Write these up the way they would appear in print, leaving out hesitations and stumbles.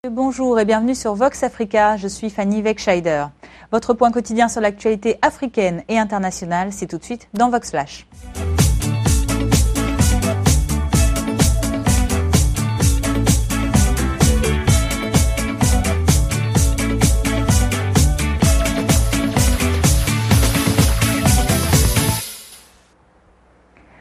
Bonjour et bienvenue sur Vox Africa, je suis Fanny Wegscheider. Votre point quotidien sur l'actualité africaine et internationale, c'est tout de suite dans Vox Flash.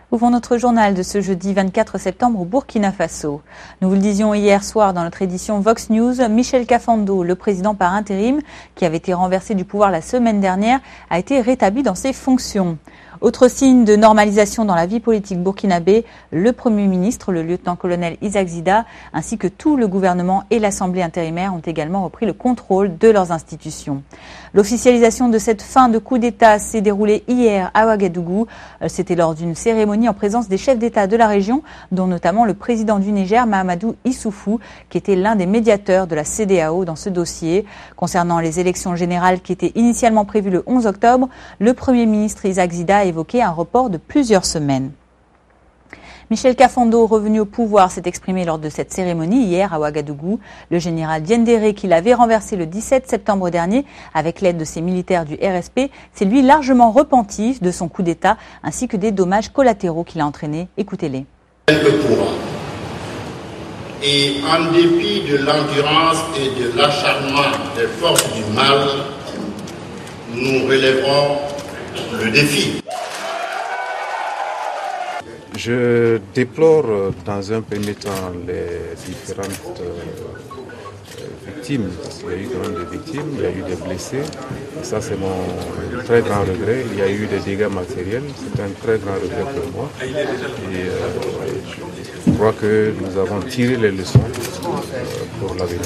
Ouvrons notre journal de ce jeudi 24 septembre au Burkina Faso. Nous vous le disions hier soir dans notre édition Vox News, Michel Kafando, le président par intérim, qui avait été renversé du pouvoir la semaine dernière, a été rétabli dans ses fonctions. Autre signe de normalisation dans la vie politique burkinabé, le Premier ministre, le lieutenant-colonel Isaac Zida, ainsi que tout le gouvernement et l'Assemblée intérimaire ont également repris le contrôle de leurs institutions. L'officialisation de cette fin de coup d'État s'est déroulée hier à Ouagadougou. C'était lors d'une cérémonie en présence des chefs d'État de la région, dont notamment le président du Niger, Mahamadou Issoufou, qui était l'un des médiateurs de la CEDEAO dans ce dossier. Concernant les élections générales qui étaient initialement prévues le 11 octobre, le Premier ministre Isaac Zida a évoqué un report de plusieurs semaines. Michel Kafando, revenu au pouvoir, s'est exprimé lors de cette cérémonie hier à Ouagadougou. Le général Diendéré, qui l'avait renversé le 17 septembre dernier avec l'aide de ses militaires du RSP, s'est lui largement repenti de son coup d'État ainsi que des dommages collatéraux qu'il a entraînés. Écoutez-les. Et en dépit de l'endurance et de l'acharnement des forces du mal, nous relèverons le défi. Je déplore dans un premier temps les différentes victimes, parce qu'il y a eu quand même des victimes, il y a eu des blessés, et ça c'est mon très grand regret. Il y a eu des dégâts matériels, c'est un très grand regret pour moi. Et je crois que nous avons tiré les leçons pour l'avenir.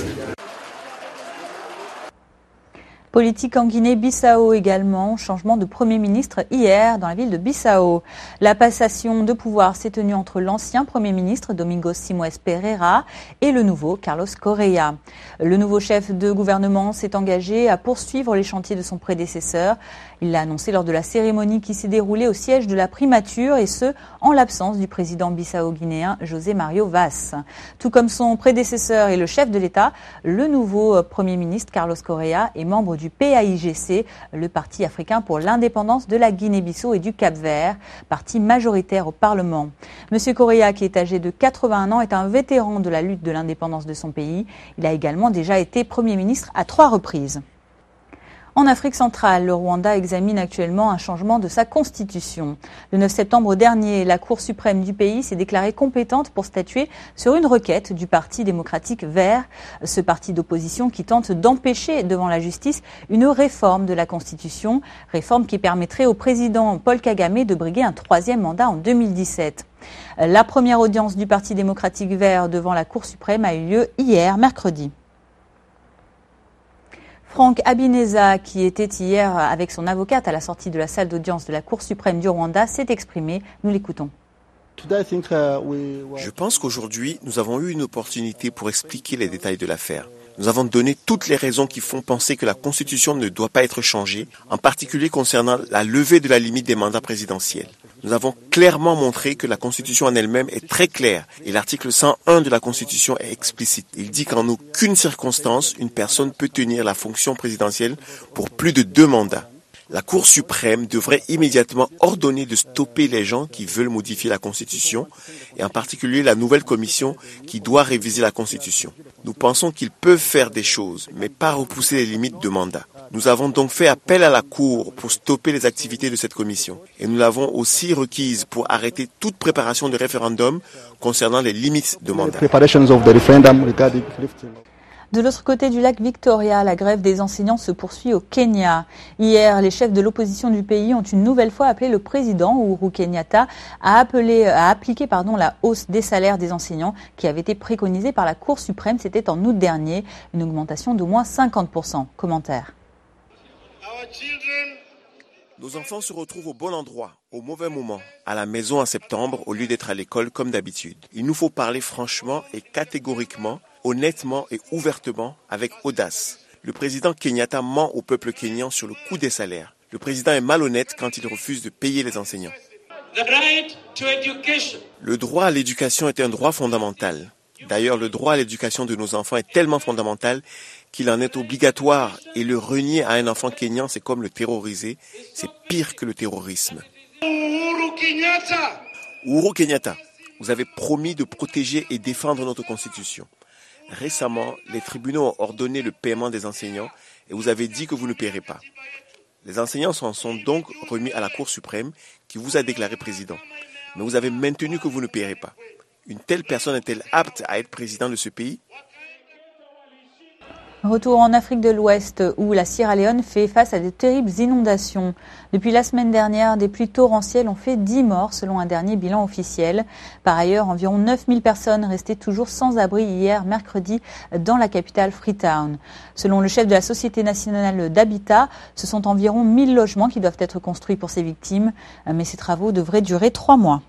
Politique en Guinée-Bissau également, changement de Premier ministre hier dans la ville de Bissau. La passation de pouvoir s'est tenue entre l'ancien Premier ministre Domingos Simoes Pereira et le nouveau Carlos Correa. Le nouveau chef de gouvernement s'est engagé à poursuivre les chantiers de son prédécesseur. Il l'a annoncé lors de la cérémonie qui s'est déroulée au siège de la primature et ce, en l'absence du président bissau-guinéen José Mario Vaz. Tout comme son prédécesseur et le chef de l'État, le nouveau Premier ministre Carlos Correa est membre du PAIGC, le Parti africain pour l'indépendance de la Guinée-Bissau et du Cap-Vert, parti majoritaire au Parlement. Monsieur Correa, qui est âgé de 81 ans, est un vétéran de la lutte de l'indépendance de son pays. Il a également déjà été Premier ministre à 3 reprises. En Afrique centrale, le Rwanda examine actuellement un changement de sa constitution. Le 9 septembre dernier, la Cour suprême du pays s'est déclarée compétente pour statuer sur une requête du Parti démocratique vert, ce parti d'opposition qui tente d'empêcher devant la justice une réforme de la Constitution, réforme qui permettrait au président Paul Kagame de briguer un 3e mandat en 2017. La première audience du Parti démocratique vert devant la Cour suprême a eu lieu hier, mercredi. Franck Habineza, qui était hier avec son avocate à la sortie de la salle d'audience de la Cour suprême du Rwanda, s'est exprimé. Nous l'écoutons. Je pense qu'aujourd'hui, nous avons eu une opportunité pour expliquer les détails de l'affaire. Nous avons donné toutes les raisons qui font penser que la Constitution ne doit pas être changée, en particulier concernant la levée de la limite des mandats présidentiels. Nous avons clairement montré que la Constitution en elle-même est très claire et l'article 101 de la Constitution est explicite. Il dit qu'en aucune circonstance, une personne peut tenir la fonction présidentielle pour plus de 2 mandats. La Cour suprême devrait immédiatement ordonner de stopper les gens qui veulent modifier la Constitution et en particulier la nouvelle commission qui doit réviser la Constitution. Nous pensons qu'ils peuvent faire des choses, mais pas repousser les limites de mandat. Nous avons donc fait appel à la Cour pour stopper les activités de cette commission. Et nous l'avons aussi requise pour arrêter toute préparation de référendum concernant les limites de mandat. De l'autre côté du lac Victoria, la grève des enseignants se poursuit au Kenya. Hier, les chefs de l'opposition du pays ont une nouvelle fois appelé le président Uhuru Kenyatta à appliquer la hausse des salaires des enseignants qui avait été préconisée par la Cour suprême. C'était en août dernier, une augmentation d'au moins 50%. Commentaire. Nos enfants se retrouvent au bon endroit, au mauvais moment, à la maison en septembre au lieu d'être à l'école comme d'habitude. Il nous faut parler franchement et catégoriquement, honnêtement et ouvertement, avec audace. Le président Kenyatta ment au peuple kényan sur le coût des salaires. Le président est malhonnête quand il refuse de payer les enseignants. Le droit à l'éducation est un droit fondamental. D'ailleurs, le droit à l'éducation de nos enfants est tellement fondamental qu'il en est obligatoire, et le renier à un enfant kényan, c'est comme le terroriser, c'est pire que le terrorisme. Uhuru Kenyatta, vous avez promis de protéger et défendre notre Constitution. Récemment, les tribunaux ont ordonné le paiement des enseignants et vous avez dit que vous ne paierez pas. Les enseignants s'en sont donc remis à la Cour suprême qui vous a déclaré président. Mais vous avez maintenu que vous ne paierez pas. Une telle personne est-elle apte à être président de ce pays ? Retour en Afrique de l'Ouest où la Sierra Leone fait face à de terribles inondations. Depuis la semaine dernière, des pluies torrentielles ont fait 10 morts selon un dernier bilan officiel. Par ailleurs, environ 9000 personnes restaient toujours sans abri hier, mercredi, dans la capitale Freetown. Selon le chef de la Société nationale d'habitat, ce sont environ 1000 logements qui doivent être construits pour ces victimes, mais ces travaux devraient durer 3 mois.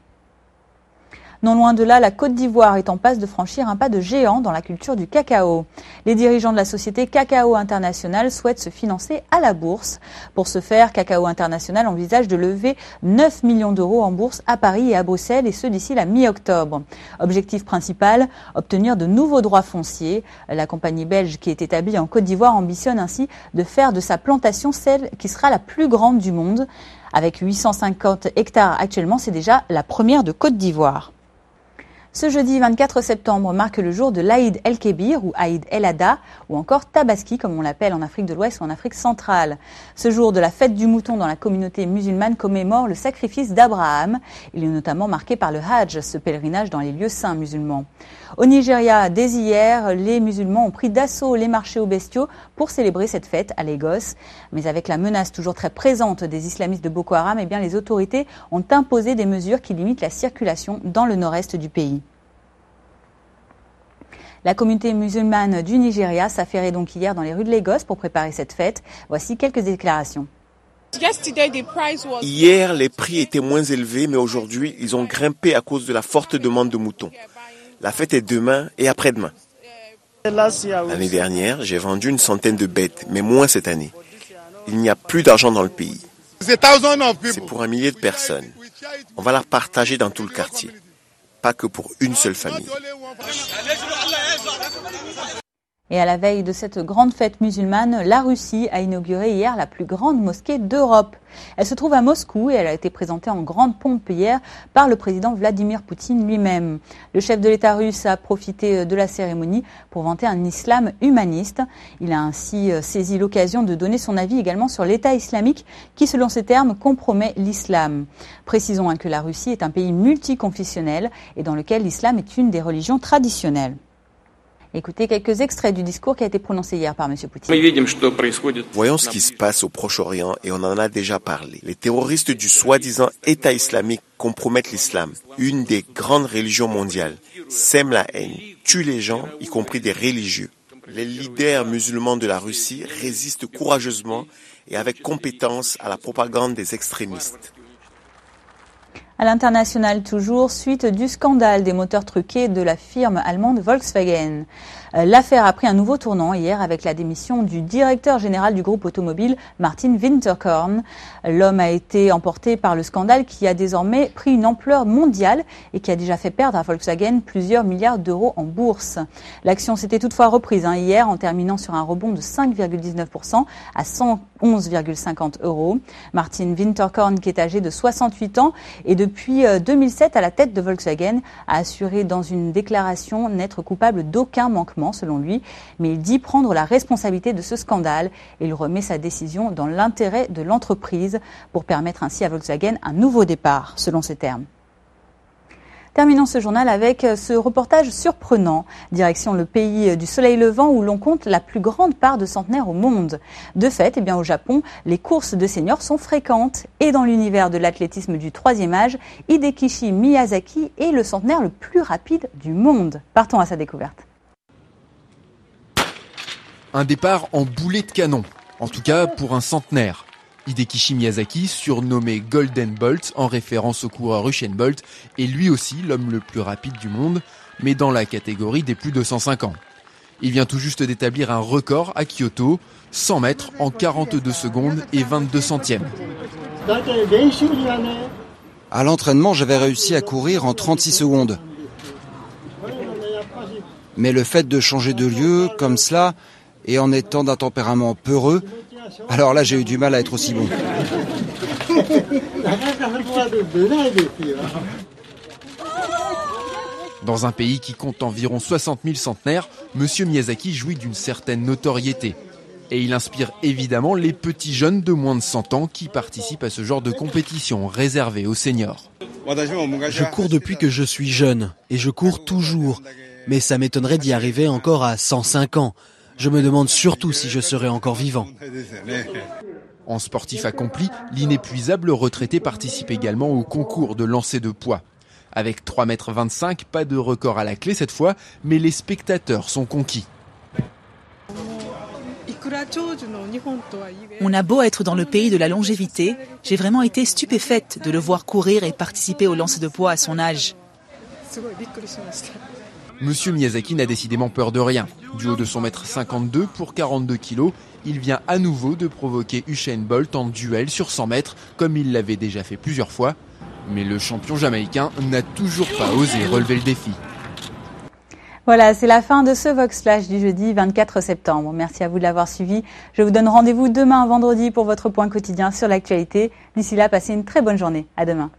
Non loin de là, la Côte d'Ivoire est en passe de franchir un pas de géant dans la culture du cacao. Les dirigeants de la société Cacao International souhaitent se financer à la bourse. Pour ce faire, Cacao International envisage de lever 9 millions d'euros en bourse à Paris et à Bruxelles, et ce d'ici la mi-octobre. Objectif principal, obtenir de nouveaux droits fonciers. La compagnie belge qui est établie en Côte d'Ivoire ambitionne ainsi de faire de sa plantation celle qui sera la plus grande du monde. Avec 850 hectares actuellement, c'est déjà la première de Côte d'Ivoire. Ce jeudi 24 septembre marque le jour de l'Aïd el-Kébir ou Aïd el-Adha ou encore Tabaski comme on l'appelle en Afrique de l'Ouest ou en Afrique centrale. Ce jour de la fête du mouton dans la communauté musulmane commémore le sacrifice d'Abraham. Il est notamment marqué par le Hajj, ce pèlerinage dans les lieux saints musulmans. Au Nigeria, dès hier, les musulmans ont pris d'assaut les marchés aux bestiaux pour célébrer cette fête à Lagos. Mais avec la menace toujours très présente des islamistes de Boko Haram, eh bien, les autorités ont imposé des mesures qui limitent la circulation dans le nord-est du pays. La communauté musulmane du Nigeria s'affairait donc hier dans les rues de Lagos pour préparer cette fête. Voici quelques déclarations. Hier, les prix étaient moins élevés, mais aujourd'hui, ils ont grimpé à cause de la forte demande de moutons. La fête est demain et après-demain. L'année dernière, j'ai vendu une centaine de bêtes, mais moins cette année. Il n'y a plus d'argent dans le pays. C'est pour 1 millier de personnes. On va la partager dans tout le quartier. Pas que pour une seule famille. Et à la veille de cette grande fête musulmane, la Russie a inauguré hier la plus grande mosquée d'Europe. Elle se trouve à Moscou et elle a été présentée en grande pompe hier par le président Vladimir Poutine lui-même. Le chef de l'État russe a profité de la cérémonie pour vanter un islam humaniste. Il a ainsi saisi l'occasion de donner son avis également sur l'État islamique qui, selon ses termes, compromet l'islam. Précisons que la Russie est un pays multiconfessionnel et dans lequel l'islam est une des religions traditionnelles. Écoutez quelques extraits du discours qui a été prononcé hier par M. Poutine. Voyons ce qui se passe au Proche-Orient et on en a déjà parlé. Les terroristes du soi-disant État islamique compromettent l'islam, une des grandes religions mondiales, sèment la haine, tuent les gens, y compris des religieux. Les leaders musulmans de la Russie résistent courageusement et avec compétence à la propagande des extrémistes. À l'international toujours, suite du scandale des moteurs truqués de la firme allemande Volkswagen. L'affaire a pris un nouveau tournant hier avec la démission du directeur général du groupe automobile, Martin Winterkorn. L'homme a été emporté par le scandale qui a désormais pris une ampleur mondiale et qui a déjà fait perdre à Volkswagen plusieurs milliards d'euros en bourse. L'action s'était toutefois reprise hier en terminant sur un rebond de 5,19% à 111,50 €. Martin Winterkorn, qui est âgé de 68 ans et depuis 2007 à la tête de Volkswagen, a assuré dans une déclaration n'être coupable d'aucun manquement selon lui, mais il dit prendre la responsabilité de ce scandale et il remet sa décision dans l'intérêt de l'entreprise pour permettre ainsi à Volkswagen un nouveau départ, selon ses termes. Terminons ce journal avec ce reportage surprenant. Direction le pays du soleil levant où l'on compte la plus grande part de centenaires au monde. De fait, au Japon, les courses de seniors sont fréquentes. Et dans l'univers de l'athlétisme du troisième âge, Hidekishi Miyazaki est le centenaire le plus rapide du monde. Partons à sa découverte. Un départ en boulet de canon, en tout cas pour un centenaire. Hidekishi Miyazaki, surnommé Golden Bolt en référence au coureur Usain Bolt, est lui aussi l'homme le plus rapide du monde, mais dans la catégorie des plus de 105 ans. Il vient tout juste d'établir un record à Kyoto, 100 mètres en 42 secondes et 22 centièmes. À l'entraînement, j'avais réussi à courir en 36 secondes. Mais le fait de changer de lieu comme cela, et en étant d'un tempérament peureux, alors là j'ai eu du mal à être aussi bon. Dans un pays qui compte environ 60 000 centenaires, Monsieur Miyazaki jouit d'une certaine notoriété. Et il inspire évidemment les petits jeunes de moins de 100 ans qui participent à ce genre de compétition réservée aux seniors. Je cours depuis que je suis jeune, et je cours toujours. Mais ça m'étonnerait d'y arriver encore à 105 ans. Je me demande surtout si je serai encore vivant. En sportif accompli, l'inépuisable retraité participe également au concours de lancer de poids. Avec 3,25 m, pas de record à la clé cette fois, mais les spectateurs sont conquis. On a beau être dans le pays de la longévité, j'ai vraiment été stupéfaite de le voir courir et participer au lancer de poids à son âge. Monsieur Miyazaki n'a décidément peur de rien. Du haut de son 1,52 m pour 42 kg, il vient à nouveau de provoquer Usain Bolt en duel sur 100 mètres, comme il l'avait déjà fait plusieurs fois. Mais le champion jamaïcain n'a toujours pas osé relever le défi. Voilà, c'est la fin de ce Vox Flash du jeudi 24 septembre. Merci à vous de l'avoir suivi. Je vous donne rendez-vous demain vendredi pour votre point quotidien sur l'actualité. D'ici là, passez une très bonne journée. À demain.